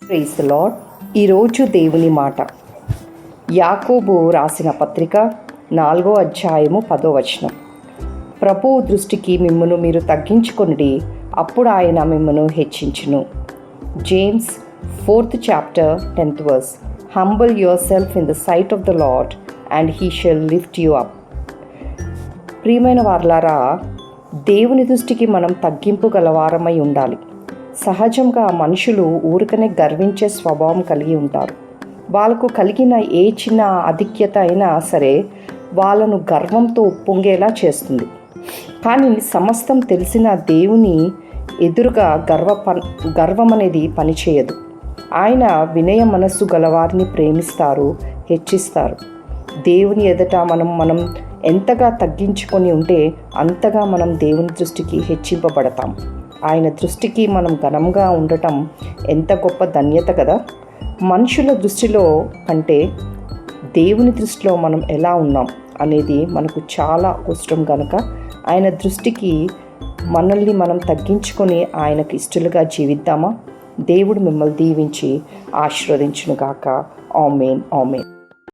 Praise the lord. ఈరోజు దేవుని మాట యాకోబు రాసిన పత్రిక 4వ అధ్యాయము 10వ వచనం. ప్రభువు దృష్టికి మిమ్మును మీరు తగ్గించుకొనుడి, అప్పుడు ఆయన మిమ్మును హెచ్చించును. James 4th chapter 10th verse. Humble yourself in the sight of the Lord and he shall lift you up. ప్రియమైన వారలారా, దేవుని దృష్టికి మనం తగ్గింపు గలవారమై ఉండాలి. సహజంగా మనుషులు ఊరికనే గర్వించే స్వభావం కలిగి ఉంటారు. వాళ్ళకు కలిగిన ఏ చిన్న ఆధిక్యత అయినా సరే వాళ్ళను గర్వంతో ఉప్పొంగేలా చేస్తుంది. కానీ సమస్తం తెలిసిన దేవుని ఎదురుగా గర్వం అనేది పనిచేయదు. ఆయన వినయ మనస్సు గలవారిని ప్రేమిస్తారు, హెచ్చిస్తారు. దేవుని ఎదుట మనం ఎంతగా తగ్గించుకొని ఉంటే అంతగా మనం దేవుని దృష్టికి హెచ్చింపబడతాం. ఆయన దృష్టికి మనం ఘనంగా ఉండటం ఎంత గొప్ప ధన్యత కదా. మనుషుల దృష్టిలో కంటే దేవుని దృష్టిలో మనం ఎలా ఉన్నాం అనేది మనకు చాలా అవసరం కనుక ఆయన దృష్టికి మనల్ని మనం తగ్గించుకొని ఆయనకు ఇష్టలుగా జీవిద్దామా. దేవుడు మిమ్మల్ని దీవించి ఆశీర్వదించునుగాక. ఆమేన్, ఆమేన్.